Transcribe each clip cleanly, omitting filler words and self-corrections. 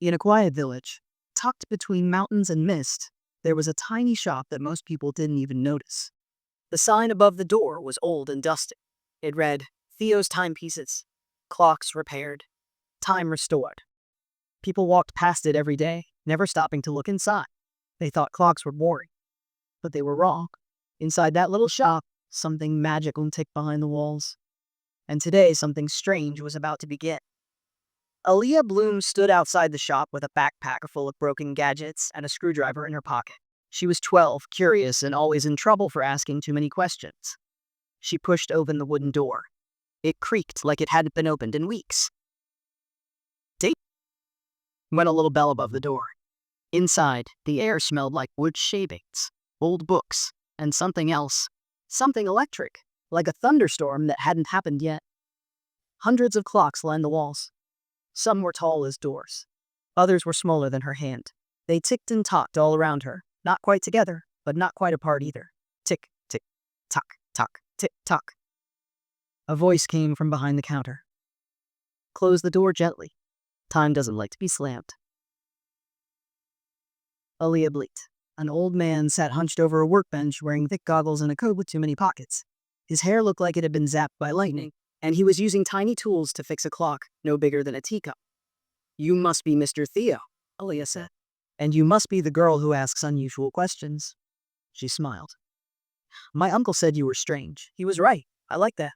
In a quiet village, tucked between mountains and mist, there was a tiny shop that most people didn't even notice. The sign above the door was old and dusty. It read, Theo's timepieces, clocks repaired, time restored. People walked past it every day, never stopping to look inside. They thought clocks were boring, but they were wrong. Inside that little shop, something magical ticked behind the walls. And today, something strange was about to begin. Aaliyah Bloom stood outside the shop with a backpack full of broken gadgets and a screwdriver in her pocket. She was 12, curious, and always in trouble for asking too many questions. She pushed open the wooden door. It creaked like it hadn't been opened in weeks. Ding! Went a little bell above the door. Inside, the air smelled like wood shavings, old books, and something else. Something electric, like a thunderstorm that hadn't happened yet. Hundreds of clocks lined the walls. Some were tall as doors. Others were smaller than her hand. They ticked and tocked all around her, not quite together, but not quite apart either. Tick, tick, tock, tock, tick, tock. A voice came from behind the counter. Close the door gently. Time doesn't like to be slammed. Aaliyah blinked. An old man sat hunched over a workbench wearing thick goggles and a coat with too many pockets. His hair looked like it had been zapped by lightning, and he was using tiny tools to fix a clock no bigger than a teacup. You must be Mr. Theo, Aaliyah said. And you must be the girl who asks unusual questions. She smiled. My uncle said you were strange. He was right. I like that.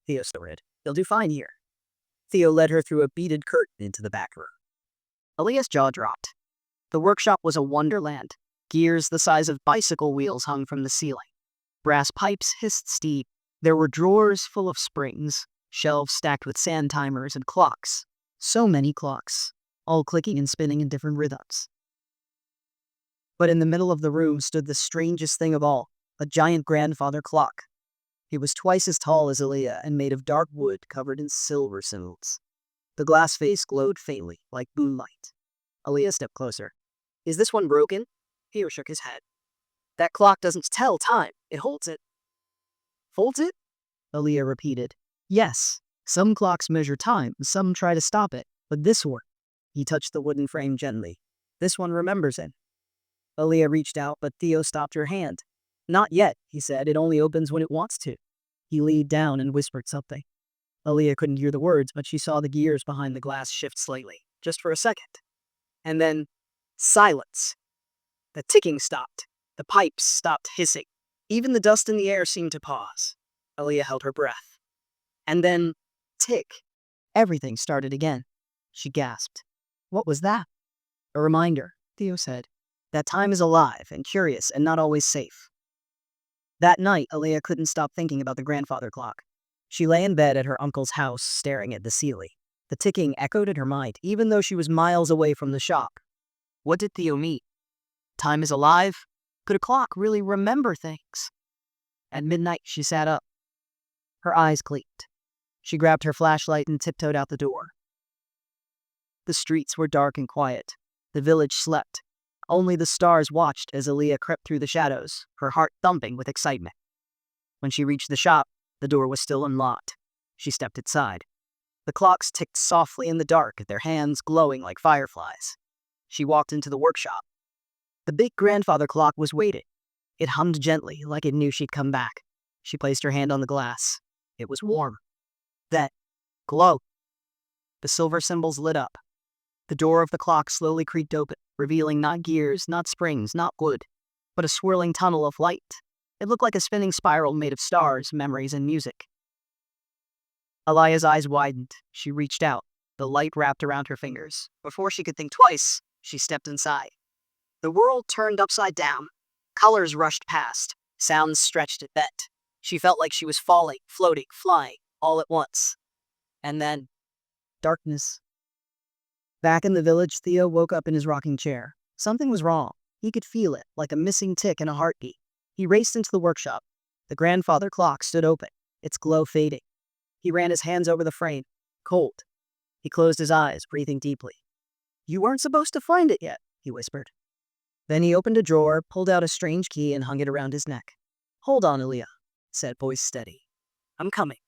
Theo snorted. You'll do fine here. Theo led her through a beaded curtain into the back room. Aaliyah's jaw dropped. The workshop was a wonderland. Gears the size of bicycle wheels hung from the ceiling. Brass pipes hissed steam. There were drawers full of springs, shelves stacked with sand timers and clocks. So many clocks, all clicking and spinning in different rhythms. But in the middle of the room stood the strangest thing of all, a giant grandfather clock. He was twice as tall as Aaliyah and made of dark wood covered in silver symbols. The glass face glowed faintly, like moonlight. Aaliyah stepped closer. Is this one broken? Theo shook his head. That clock doesn't tell time, it holds it. Holds it? Aaliyah repeated. Yes, some clocks measure time, some try to stop it, but this one, he touched the wooden frame gently. This one remembers it. Aaliyah reached out, but Theo stopped her hand. Not yet, he said. It only opens when it wants to. He leaned down and whispered something. Aaliyah couldn't hear the words, but she saw the gears behind the glass shift slightly, just for a second. And then, silence. The ticking stopped. The pipes stopped hissing. Even the dust in the air seemed to pause. Aaliyah held her breath. And then, tick. Everything started again. She gasped. What was that? A reminder, Theo said, that time is alive and curious and not always safe. That night, Aaliyah couldn't stop thinking about the grandfather clock. She lay in bed at her uncle's house, staring at the ceiling. The ticking echoed in her mind, even though she was miles away from the shop. What did Theo mean? Time is alive? Could a clock really remember things? At midnight, she sat up. Her eyes clinked. She grabbed her flashlight and tiptoed out the door. The streets were dark and quiet. The village slept. Only the stars watched as Aaliyah crept through the shadows, her heart thumping with excitement. When she reached the shop, the door was still unlocked. She stepped inside. The clocks ticked softly in the dark, their hands glowing like fireflies. She walked into the workshop. The big grandfather clock was waiting. It hummed gently, like it knew she'd come back. She placed her hand on the glass. It was warm. Then, glow. The silver symbols lit up. The door of the clock slowly creaked open, revealing not gears, not springs, not wood, but a swirling tunnel of light. It looked like a spinning spiral made of stars, memories, and music. Aaliyah's eyes widened. She reached out. The light wrapped around her fingers. Before she could think twice, she stepped inside. The world turned upside down. Colors rushed past. Sounds stretched and bent. She felt like she was falling, floating, flying, all at once. And then, darkness. Back in the village, Theo woke up in his rocking chair. Something was wrong. He could feel it, like a missing tick in a heartbeat. He raced into the workshop. The grandfather clock stood open, its glow fading. He ran his hands over the frame. Cold. He closed his eyes, breathing deeply. You weren't supposed to find it yet, he whispered. Then he opened a drawer, pulled out a strange key, and hung it around his neck. Hold on, Aaliyah, said, voice steady. I'm coming.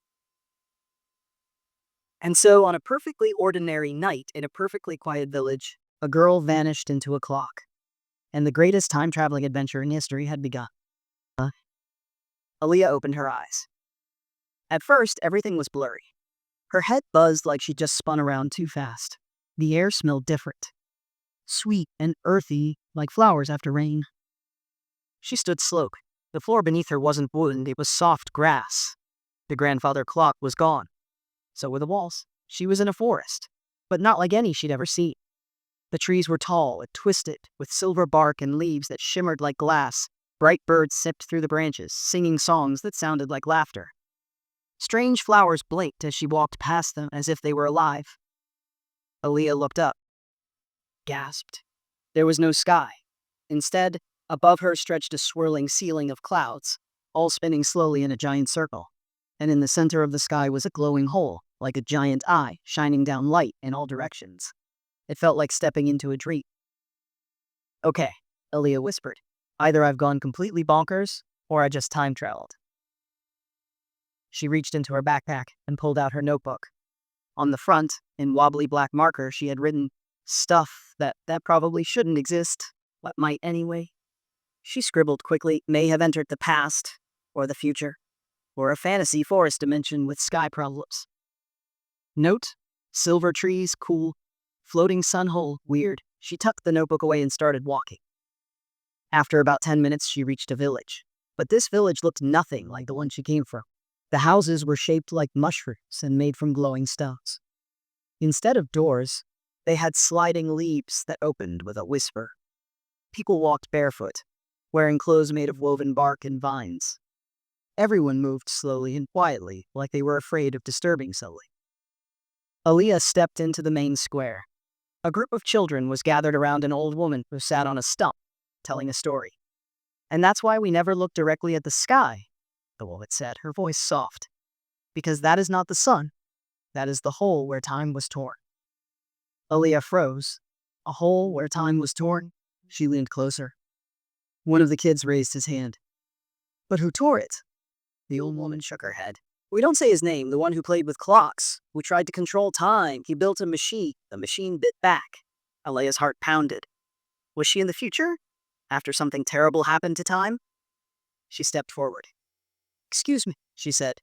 And so, on a perfectly ordinary night in a perfectly quiet village, A girl vanished into a clock, and the greatest time-traveling adventure in history had begun. Aaliyah opened her eyes. At first, everything was blurry. Her head buzzed like she just spun around too fast. The air smelled different, sweet and earthy, like flowers after rain. She stood slowly. The floor beneath her wasn't wood, it was soft grass. The grandfather clock was gone. So were the walls. She was in a forest, but not like any she'd ever seen. The trees were tall and twisted, with silver bark and leaves that shimmered like glass. Bright birds sipped through the branches, singing songs that sounded like laughter. Strange flowers blinked as she walked past them as if they were alive. Aaliyah looked up, gasped. There was no sky. Instead, above her stretched a swirling ceiling of clouds, all spinning slowly in a giant circle. And in the center of the sky was a glowing hole, like a giant eye, shining down light in all directions. It felt like stepping into a dream. Okay, Aaliyah whispered. Either I've gone completely bonkers, or I just time traveled. She reached into her backpack and pulled out her notebook. On the front, in wobbly black marker, she had written, stuff that probably shouldn't exist, but might anyway. She scribbled quickly, may have entered the past, or the future, or a fantasy forest dimension with sky problems. Note, silver trees, cool, floating sun hole, weird. She tucked the notebook away and started walking. After about 10 minutes, she reached a village. But this village looked nothing like the one she came from. The houses were shaped like mushrooms and made from glowing stones. Instead of doors, they had sliding leaves that opened with a whisper. People walked barefoot, wearing clothes made of woven bark and vines. Everyone moved slowly and quietly, like they were afraid of disturbing someone. Aaliyah stepped into the main square. A group of children was gathered around an old woman who sat on a stump, telling a story. And that's why we never look directly at the sky, the woman said, her voice soft. Because that is not the sun. That is the hole where time was torn. Aaliyah froze. A hole where time was torn? She leaned closer. One of the kids raised his hand. But who tore it? The old woman shook her head. We don't say his name, the one who played with clocks, who tried to control time. He built a machine. The machine bit back. Aaliyah's heart pounded. Was she in the future? After something terrible happened to time? She stepped forward. Excuse me, she said.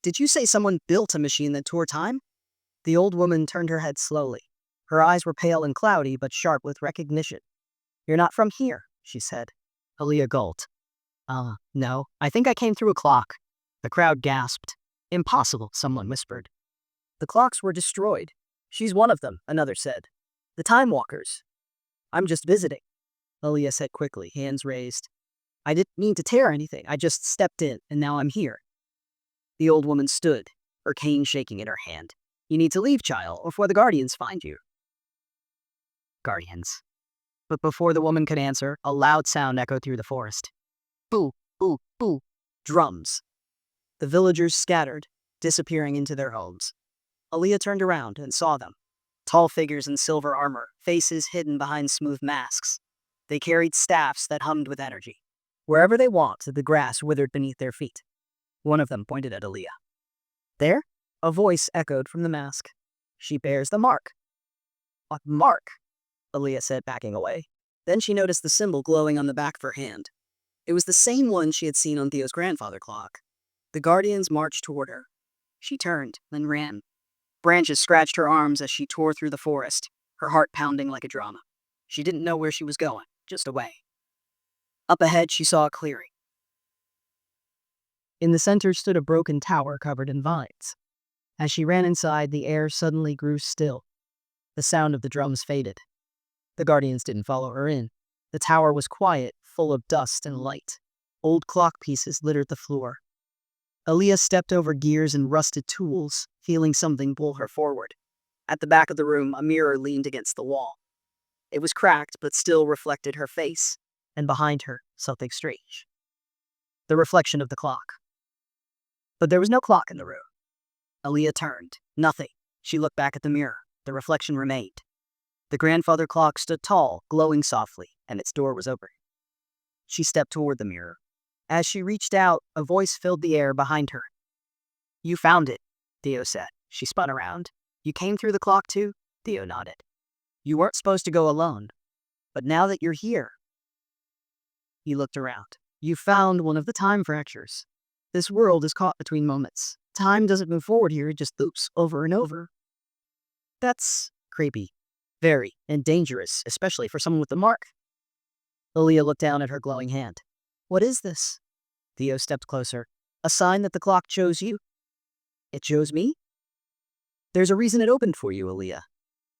Did you say someone built a machine that tore time? The old woman turned her head slowly. Her eyes were pale and cloudy, but sharp with recognition. You're not from here, she said. Aaliyah gulped. No, I think I came through a clock. The crowd gasped. Impossible, someone whispered. The clocks were destroyed. She's one of them, another said. The time walkers. I'm just visiting, Aaliyah said quickly, hands raised. I didn't mean to tear anything. I just stepped in, and now I'm here. The old woman stood, her cane shaking in her hand. You need to leave, child, before the guardians find you. Guardians. But before the woman could answer, a loud sound echoed through the forest. Boo, boo, boo. Drums. The villagers scattered, disappearing into their homes. Aaliyah turned around and saw them. Tall figures in silver armor, faces hidden behind smooth masks. They carried staffs that hummed with energy. Wherever they walked, the grass withered beneath their feet. One of them pointed at Aaliyah. There? A voice echoed from the mask. She bears the mark. What mark? Aaliyah said, backing away. Then she noticed the symbol glowing on the back of her hand. It was the same one she had seen on Theo's grandfather clock. The guardians marched toward her. She turned, then ran. Branches scratched her arms as she tore through the forest, her heart pounding like a drum. She didn't know where she was going, just away. Up ahead, she saw a clearing. In the center stood a broken tower covered in vines. As she ran inside, the air suddenly grew still. The sound of the drums faded. The guardians didn't follow her in. The tower was quiet, full of dust and light. Old clock pieces littered the floor. Aaliyah stepped over gears and rusted tools, feeling something pull her forward. At the back of the room, a mirror leaned against the wall. It was cracked, but still reflected her face, and behind her, something strange. The reflection of the clock. But there was no clock in the room. Aaliyah turned. Nothing. She looked back at the mirror. The reflection remained. The grandfather clock stood tall, glowing softly, and its door was open. She stepped toward the mirror. As she reached out, a voice filled the air behind her. You found it, Theo said. She spun around. You came through the clock too? Theo nodded. You weren't supposed to go alone. But now that you're here, he looked around. You found one of the time fractures. This world is caught between moments. Time doesn't move forward here, it just loops over and over. That's creepy. Very. And dangerous, especially for someone with the mark. Aaliyah looked down at her glowing hand. What is this? Theo stepped closer. A sign that the clock chose you? It chose me? There's a reason it opened for you, Aaliyah.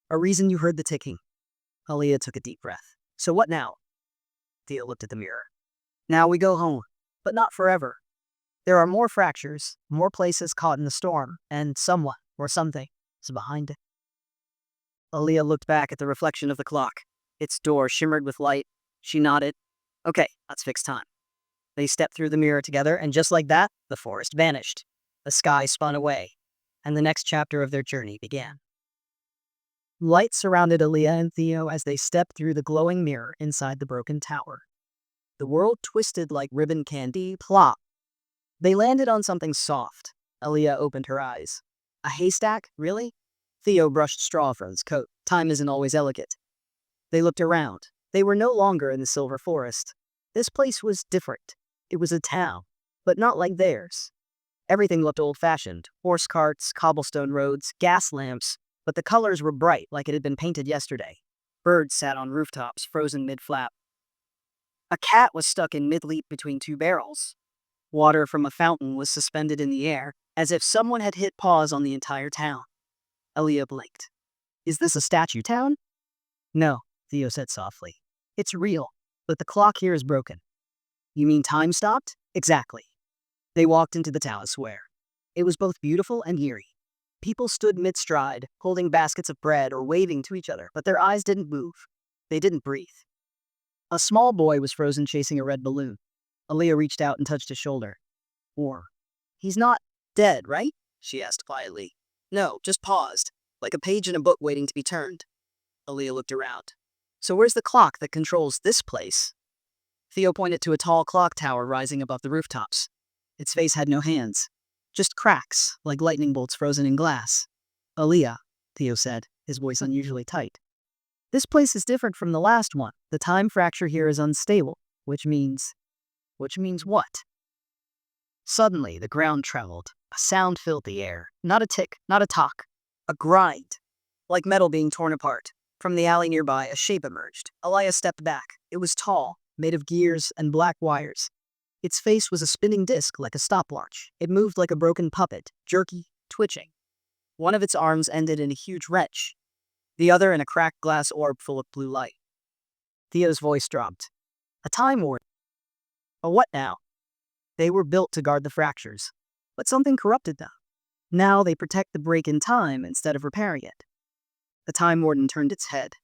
A reason you heard the ticking. Aaliyah took a deep breath. So what now? Theo looked at the mirror. Now we go home, but not forever. There are more fractures, more places caught in the storm, and someone or something is behind it. Aaliyah looked back at the reflection of the clock. Its door shimmered with light. She nodded. Okay, let's fix time. They stepped through the mirror together, and just like that, the forest vanished. The sky spun away, and the next chapter of their journey began. Light surrounded Aaliyah and Theo as they stepped through the glowing mirror inside the broken tower. The world twisted like ribbon candy. Plop! They landed on something soft. Aaliyah opened her eyes. A haystack? Really? Theo brushed straw from his coat. Time isn't always elegant. They looked around. They were no longer in the silver forest. This place was different. It was a town, but not like theirs. Everything looked old-fashioned. Horse carts, cobblestone roads, gas lamps, but the colors were bright like it had been painted yesterday. Birds sat on rooftops, frozen mid-flap. A cat was stuck in mid-leap between two barrels. Water from a fountain was suspended in the air, as if someone had hit pause on the entire town. Aaliyah blinked. Is this a statue town? No, Theo said softly. It's real, but the clock here is broken. You mean time stopped? Exactly. They walked into the town square. It was both beautiful and eerie. People stood mid-stride, holding baskets of bread or waving to each other, but their eyes didn't move. They didn't breathe. A small boy was frozen chasing a red balloon. Aaliyah reached out and touched his shoulder. Or, he's not dead, right? She asked quietly. No, just paused, like a page in a book waiting to be turned. Aaliyah looked around. So where's the clock that controls this place? Theo pointed to a tall clock tower rising above the rooftops. Its face had no hands, just cracks, like lightning bolts frozen in glass. Aaliyah, Theo said, his voice unusually tight. This place is different from the last one. The time fracture here is unstable, which means what? Suddenly, the ground trembled. A sound filled the air. Not a tick, not a tock. A grind. Like metal being torn apart. From the alley nearby, a shape emerged. Aaliyah stepped back. It was tall, made of gears and black wires. Its face was a spinning disc like a stopwatch. It moved like a broken puppet, jerky, twitching. One of its arms ended in a huge wrench, the other in a cracked glass orb full of blue light. Theo's voice dropped. A time warden. A what now? They were built to guard the fractures, but something corrupted them. Now they protect the break in time instead of repairing it. The time warden turned its head.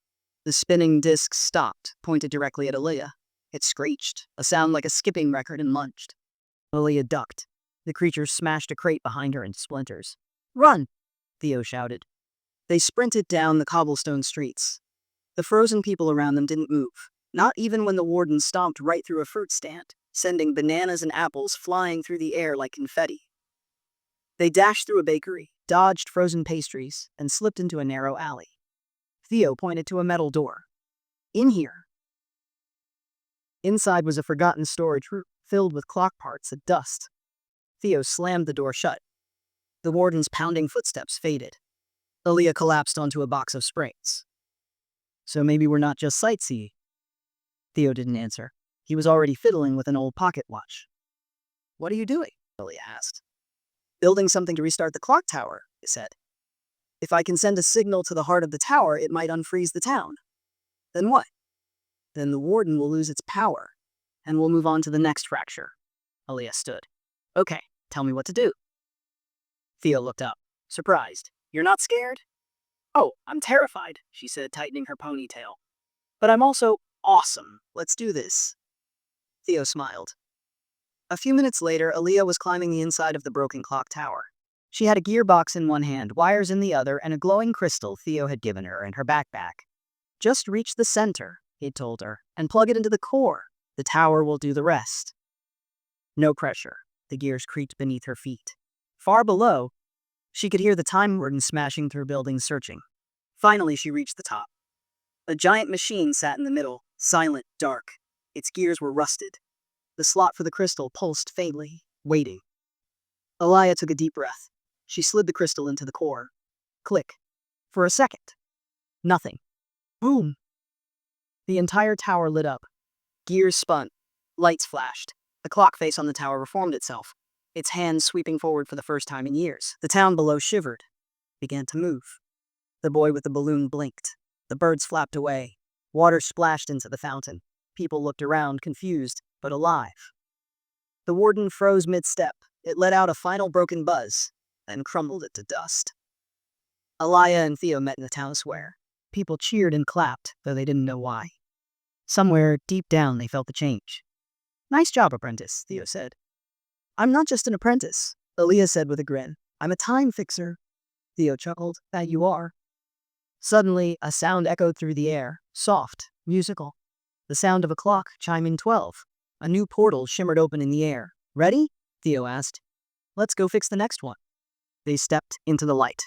The spinning disc stopped, pointed directly at Aaliyah. It screeched, a sound like a skipping record, and lunged. Aaliyah ducked. The creature smashed a crate behind her into splinters. Run! Theo shouted. They sprinted down the cobblestone streets. The frozen people around them didn't move, not even when the warden stomped right through a fruit stand, sending bananas and apples flying through the air like confetti. They dashed through a bakery, dodged frozen pastries, and slipped into a narrow alley. Theo pointed to a metal door. In here. Inside was a forgotten storage room, filled with clock parts and dust. Theo slammed the door shut. The warden's pounding footsteps faded. Aaliyah collapsed onto a box of springs. So maybe we're not just sightseeing. Theo didn't answer. He was already fiddling with an old pocket watch. What are you doing? Aaliyah asked. Building something to restart the clock tower, he said. If I can send a signal to the heart of the tower, it might unfreeze the town. Then what? Then the warden will lose its power, and we'll move on to the next fracture. Aaliyah stood. Okay, tell me what to do. Theo looked up, surprised. You're not scared? Oh, I'm terrified, she said, tightening her ponytail. But I'm also awesome. Let's do this. Theo smiled. A few minutes later, Aaliyah was climbing the inside of the broken clock tower. She had a gearbox in one hand, wires in the other, and a glowing crystal Theo had given her in her backpack. Just reach the center, he'd told her, and plug it into the core. The tower will do the rest. No pressure. The gears creaked beneath her feet. Far below, she could hear the time warden smashing through buildings searching. Finally, she reached the top. A giant machine sat in the middle, silent, dark. Its gears were rusted. The slot for the crystal pulsed faintly, waiting. Elia took a deep breath. She slid the crystal into the core. Click. For a second. Nothing. Boom. The entire tower lit up. Gears spun. Lights flashed. The clock face on the tower reformed itself, its hands sweeping forward for the first time in years. The town below shivered, began to move. The boy with the balloon blinked. The birds flapped away. Water splashed into the fountain. People looked around, confused, but alive. The warden froze mid-step. It let out a final broken buzz, then crumbled it to dust. Elia and Theo met in the town square. People cheered and clapped, though they didn't know why. Somewhere, deep down, they felt the change. "Nice job, Apprentice," Theo said. "I'm not just an apprentice," Elia said with a grin. "I'm a time fixer." Theo chuckled. "That you are." Suddenly, a sound echoed through the air, soft, musical. The sound of a clock chiming 12. A new portal shimmered open in the air. "Ready?" Theo asked. "Let's go fix the next one." They stepped into the light.